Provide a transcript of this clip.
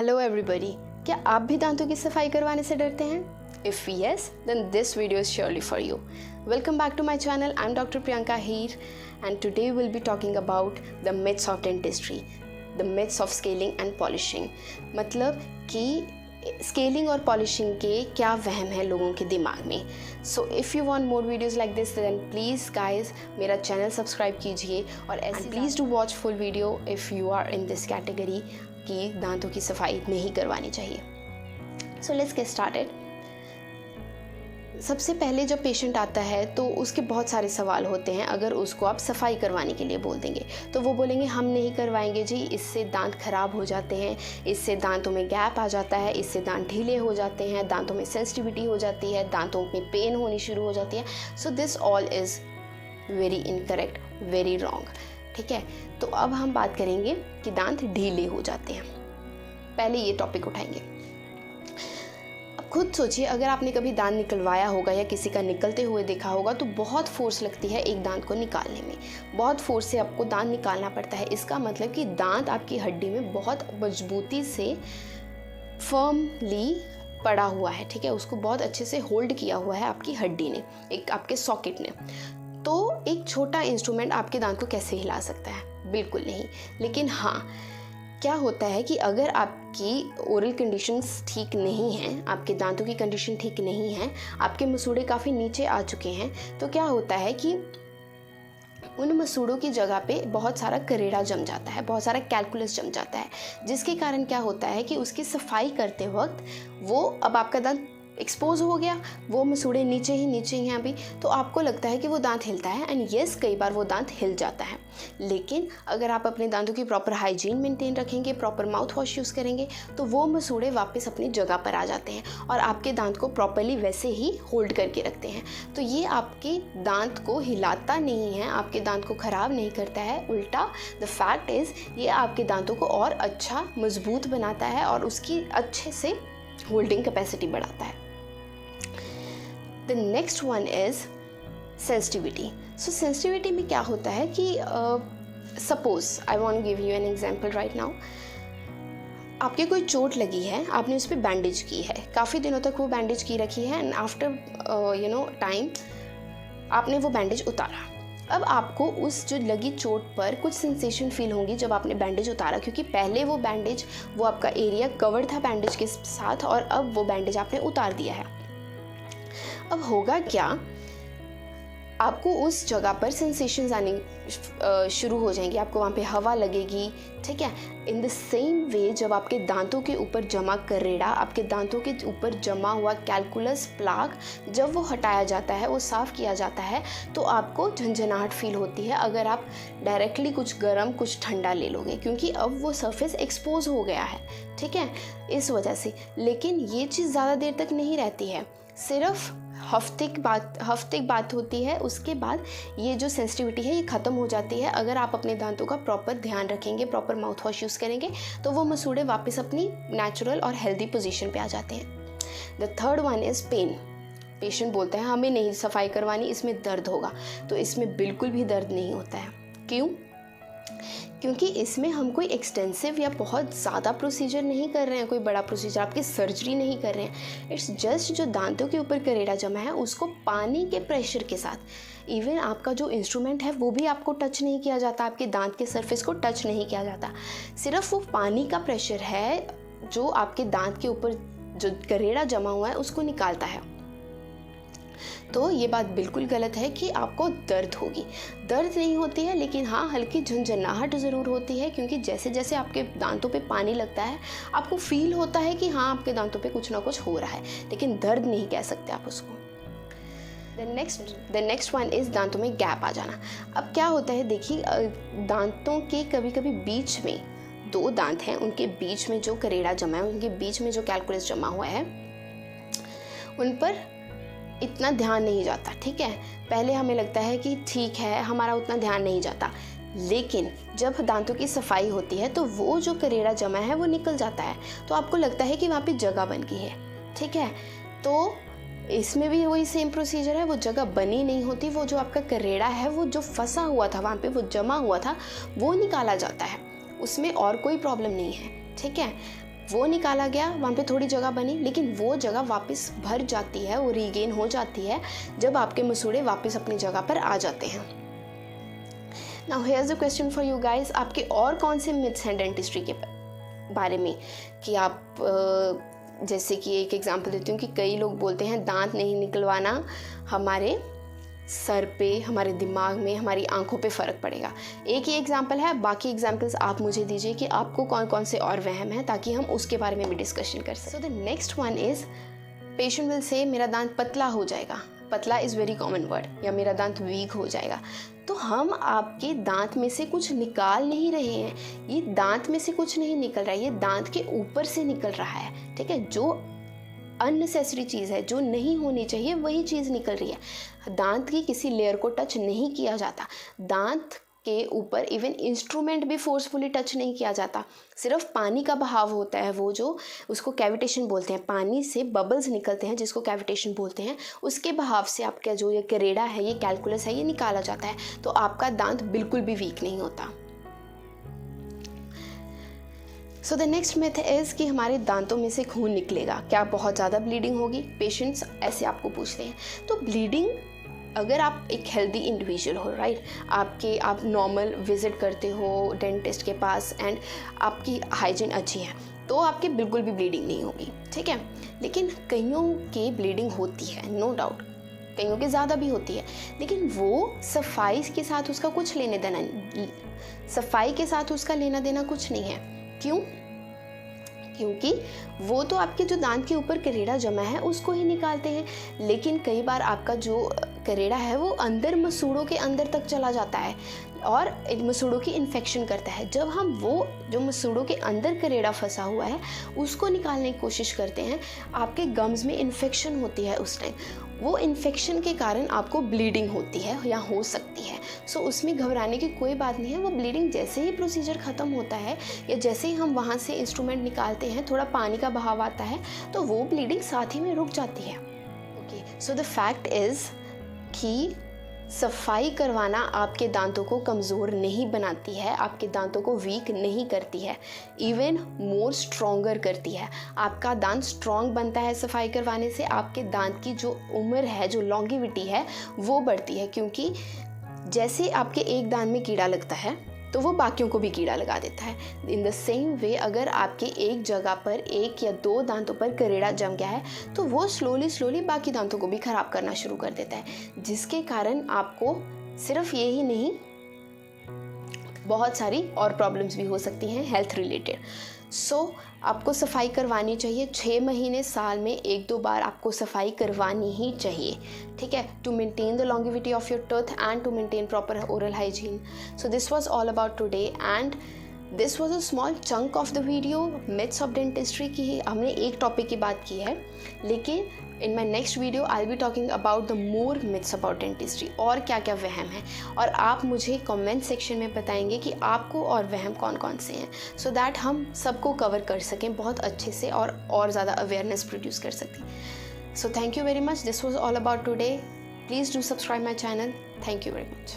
Hello everybody, क्या आप भी दांतों की सफाई करवाने से डरते हैं? If yes, then this video is surely for you. Welcome back to my channel. I am doctor Priyanka Heer and today will be talking about the myths of dentistry, the myths of scaling and polishing. मतलब कि scaling और polishing के क्या वहम है लोगों के दिमाग में. So if you want more videos like this then please guys मेरा चैनल सब्सक्राइब कीजिए और ऐसे please do watch full video if you are in this category कि दांतों की सफाई नहीं करवानी चाहिए. So let's get started. सबसे पहले जब पेशेंट आता है तो उसके बहुत सारे सवाल होते हैं. अगर उसको आप सफाई करवाने के लिए बोल देंगे तो वो बोलेंगे हम नहीं करवाएंगे जी, इससे दांत खराब हो जाते हैं, इससे दांतों में गैप आ जाता है, इससे दांत ढीले हो जाते हैं, दांतों में सेंसिटिविटी हो जाती है, दांतों में पेन होनी शुरू हो जाती है. So this all is very incorrect, very wrong. ठीक है, तो अब हम बात करेंगे कि दांत ढीले हो जाते हैं. पहले ये टॉपिक उठाएंगे. अब खुद सोचिए, अगर आपने कभी दांत निकलवाया होगा या किसी का निकलते हुए देखा होगा तो बहुत फोर्स लगती है एक दांत को निकालने में. बहुत फोर्स से आपको दांत निकालना पड़ता है. इसका मतलब कि दांत आपकी हड्डी में बहुत मजबूती से फर्मली पड़ा हुआ है. ठीक है, उसको बहुत अच्छे से होल्ड किया हुआ है आपकी हड्डी ने, एक आपके सॉकेट ने. तो एक छोटा इंस्ट्रूमेंट आपके दांत को कैसे हिला सकता है? बिल्कुल नहीं. लेकिन हाँ, क्या होता है कि अगर आपकी ओरल कंडीशंस ठीक नहीं हैं, आपके दांतों की कंडीशन ठीक नहीं है, आपके मसूड़े काफ़ी नीचे आ चुके हैं, तो क्या होता है कि उन मसूड़ों की जगह पे बहुत सारा करेड़ा जम जाता है, बहुत सारा कैलकुलस जम जाता है, जिसके कारण क्या होता है कि उसकी सफाई करते वक्त वो अब आपका दांत एक्सपोज हो गया, वो मसूड़े नीचे ही हैं अभी, तो आपको लगता है कि वो दांत हिलता है. एंड येस, कई बार वो दांत हिल जाता है. लेकिन अगर आप अपने दांतों की प्रॉपर हाइजीन मेंटेन रखेंगे, प्रॉपर माउथ वॉश यूज़ करेंगे, तो वो मसूड़े वापस अपनी जगह पर आ जाते हैं और आपके दांत को प्रॉपरली वैसे ही होल्ड करके रखते हैं. तो ये आपके दांत को हिलाता नहीं है, आपके दांत को ख़राब नहीं करता है. उल्टा द फैक्ट इज़ ये आपके दांतों को और अच्छा मजबूत बनाता है और उसकी अच्छे से होल्डिंग कैपेसिटी बढ़ाता है. The next one is sensitivity. So sensitivity में क्या होता है कि suppose I want to give you an example right now. आपके कोई चोट लगी है, आपने उस पर बैंडेज की है, काफ़ी दिनों तक वो बैंडेज की रखी है एंड आफ्टर टाइम आपने वो बैंडेज उतारा. अब आपको उस जो लगी चोट पर कुछ सेंसेशन फील होंगी जब आपने बैंडेज उतारा, क्योंकि पहले वो बैंडेज, वो आपका एरिया कवर्ड था बैंडेज के साथ और अब वो बैंडेज आपने उतार दिया है. अब होगा क्या, आपको उस जगह पर सेंसेशंस आने शुरू हो जाएंगी, आपको वहाँ पे हवा लगेगी. ठीक है, इन द सेम वे जब आपके दांतों के ऊपर जमा करेड़ा, आपके दांतों के ऊपर जमा हुआ कैलकुलस प्लाक, जब वो हटाया जाता है, वो साफ़ किया जाता है, तो आपको झंझनाहट फील होती है अगर आप डायरेक्टली कुछ गर्म कुछ ठंडा ले लोगे, क्योंकि अब वो सरफेस एक्सपोज हो गया है. ठीक है, इस वजह से. लेकिन ये चीज़ ज़्यादा देर तक नहीं रहती है, सिर्फ हफ्ते की बात होती है. उसके बाद ये जो सेंसिटिविटी है ये ख़त्म हो जाती है. अगर आप अपने दांतों का प्रॉपर ध्यान रखेंगे, प्रॉपर माउथ वॉश यूज़ करेंगे, तो वो मसूड़े वापस अपनी नेचुरल और हेल्दी पोजीशन पे आ जाते हैं. The third one is pain. Patient बोलते हैं हमें नहीं सफाई करवानी, इसमें दर्द होगा. तो इसमें बिल्कुल भी दर्द नहीं होता है. क्यों? क्योंकि इसमें हम कोई एक्सटेंसिव या बहुत ज़्यादा प्रोसीजर नहीं कर रहे हैं, कोई बड़ा प्रोसीजर, आपकी सर्जरी नहीं कर रहे हैं. इट्स जस्ट जो दांतों के ऊपर करेड़ा जमा है उसको पानी के प्रेशर के साथ, इवन आपका जो इंस्ट्रूमेंट है वो भी आपको टच नहीं किया जाता, आपके दांत के सरफेस को टच नहीं किया जाता. सिर्फ वो पानी का प्रेशर है जो आपके दांत के ऊपर जो करेड़ा जमा हुआ है उसको निकालता है. तो ये बात बिल्कुल गलत है कि आपको दर्द होगी. दर्द नहीं होती है, लेकिन हाँ हल्की झंझनाहट ज़रूर होती है, क्योंकि जैसे जैसे आपके दांतों पे पानी लगता है आपको फील होता है कि हाँ आपके दांतों पे कुछ ना कुछ हो रहा है, लेकिन दर्द नहीं कह सकते आप उसको. द नेक्स्ट वन इज़ दांतों में गैप आ जाना. अब क्या होता है, देखिए दांतों के कभी कभी बीच में, दो दांत हैं उनके बीच में जो करेड़ा जमा है, उनके बीच में जो कैलकुलस जमा हुआ है, उन पर इतना ध्यान नहीं जाता. ठीक है, पहले हमें लगता है कि ठीक है, हमारा उतना ध्यान नहीं जाता, लेकिन जब दांतों की सफाई होती है तो वो जो करेड़ा जमा है वो निकल जाता है, तो आपको लगता है कि वहाँ पे जगह बन गई है. ठीक है, तो इसमें भी वही सेम प्रोसीजर है, वो जगह बनी नहीं होती, वो जो आपका करेड़ा है वो जो फंसा हुआ था वहाँ पे, वो जमा हुआ था, वो निकाला जाता है, उसमें और कोई प्रॉब्लम नहीं है. ठीक है, वो निकाला गया, वहाँ पे थोड़ी जगह बनी, लेकिन वो जगह वापस भर जाती है, वो रीगेन हो जाती है जब आपके मसूड़े वापस अपनी जगह पर आ जाते हैं। Now here's the question for you guys, आपके और कौन से मिथ्स हैं डेंटिस्ट्री के बारे में कि आप जैसे कि एक एग्जांपल देती हूँ कि कई लोग बोलते हैं दांत नहीं निकलवाना, हमारे सर पे, हमारे दिमाग में, हमारी आंखों पे फ़र्क पड़ेगा। एक ही एग्जांपल है, बाकी एग्जांपल्स आप मुझे दीजिए कि आपको कौन कौन से और वहम हैं, ताकि हम उसके बारे में भी डिस्कशन कर सकें। So the next one is patient will say मेरा दांत पतला हो जाएगा। पतला इज़ वेरी कॉमन वर्ड, या मेरा दांत वीक हो जाएगा। तो हम आपके दांत में से कुछ निकाल नहीं रहे हैं, ये दांत में से कुछ नहीं निकल रहा है, ये दांत के ऊपर से निकल रहा है, ठीक है। जो अननेसेसरी चीज़ है, जो नहीं होनी चाहिए, वही चीज़ निकल रही है। दांत की किसी लेयर को टच नहीं किया जाता, दांत के ऊपर इवन इंस्ट्रूमेंट भी फोर्सफुली टच नहीं किया जाता, सिर्फ पानी का बहाव होता है, वो जो उसको कैविटेशन बोलते हैं, पानी से बबल्स निकलते हैं जिसको कैविटेशन बोलते हैं, उसके बहाव से आपका जो ये करेड़ा है, ये कैलकुलस है, ये निकाला जाता है। तो आपका दांत बिल्कुल भी वीक नहीं होता। So the next myth is कि हमारे दांतों में से खून निकलेगा, क्या बहुत ज़्यादा ब्लीडिंग होगी? पेशेंट्स ऐसे आपको पूछते हैं। तो ब्लीडिंग, अगर आप एक हेल्दी इंडिविजुअल हो, राइट, आप नॉर्मल विजिट करते हो डेंटिस्ट के पास एंड आपकी हाइजीन अच्छी है, तो आपके बिल्कुल भी ब्लीडिंग नहीं होगी, ठीक है। लेकिन कईयों की ब्लीडिंग होती है, नो डाउट, कईयों के ज़्यादा भी होती है, लेकिन वो सफाई के साथ उसका कुछ लेने देना, सफाई के साथ उसका लेना देना कुछ नहीं है। क्यों? क्योंकि वो तो आपके जो दांत के ऊपर करेड़ा जमा है उसको ही निकालते हैं, लेकिन कई बार आपका जो करेड़ा है वो अंदर मसूड़ों के अंदर तक चला जाता है और मसूड़ों की इन्फेक्शन करता है। जब हम वो जो मसूड़ों के अंदर करेड़ा फंसा हुआ है उसको निकालने की कोशिश करते हैं, आपके गम्स में इन्फेक्शन होती है, उस टाइम वो इन्फेक्शन के कारण आपको ब्लीडिंग होती है या हो सकती है। सो उसमें घबराने की कोई बात नहीं है। वो ब्लीडिंग जैसे ही प्रोसीजर ख़त्म होता है या जैसे ही हम वहाँ से इंस्ट्रूमेंट निकालते हैं, थोड़ा पानी का बहाव आता है, तो वो ब्लीडिंग साथ ही में रुक जाती है। Okay, so the fact is कि सफाई करवाना आपके दांतों को कमज़ोर नहीं बनाती है, आपके दांतों को वीक नहीं करती है, इवन मोर स्ट्रॉन्गर करती है। आपका दांत स्ट्रॉन्ग बनता है सफाई करवाने से, आपके दांत की जो उम्र है, जो लॉन्गिविटी है, वो बढ़ती है। क्योंकि जैसे आपके एक दांत में कीड़ा लगता है तो वो बाकियों को भी कीड़ा लगा देता है। इन द सेम वे अगर आपके एक जगह पर एक या दो दांतों पर करेड़ा जम गया है तो वो स्लोली बाकी दांतों को भी ख़राब करना शुरू कर देता है, जिसके कारण आपको सिर्फ ये ही नहीं, बहुत सारी और प्रॉब्लम्स भी हो सकती हैं हेल्थ रिलेटेड। सो आपको सफाई करवानी चाहिए, 6 महीने साल में 1-2 बार आपको सफाई करवानी ही चाहिए, ठीक है, to maintain the longevity of your tooth and to maintain proper oral hygiene. So this was all about today and this was a small chunk of the video myths of dentistry की। हमने एक topic की बात की है, लेकिन in my next video I be talking about the more myths about dentistry, और क्या क्या वहम है, और आप मुझे कमेंट सेक्शन में बताएंगे कि आपको और वहम कौन कौन से हैं, सो दैट हम सबको कवर कर सकें बहुत अच्छे से और ज़्यादा अवेयरनेस प्रोड्यूस कर सकें। So thank you very much, this was all about today. Please do subscribe my channel. Thank you very much.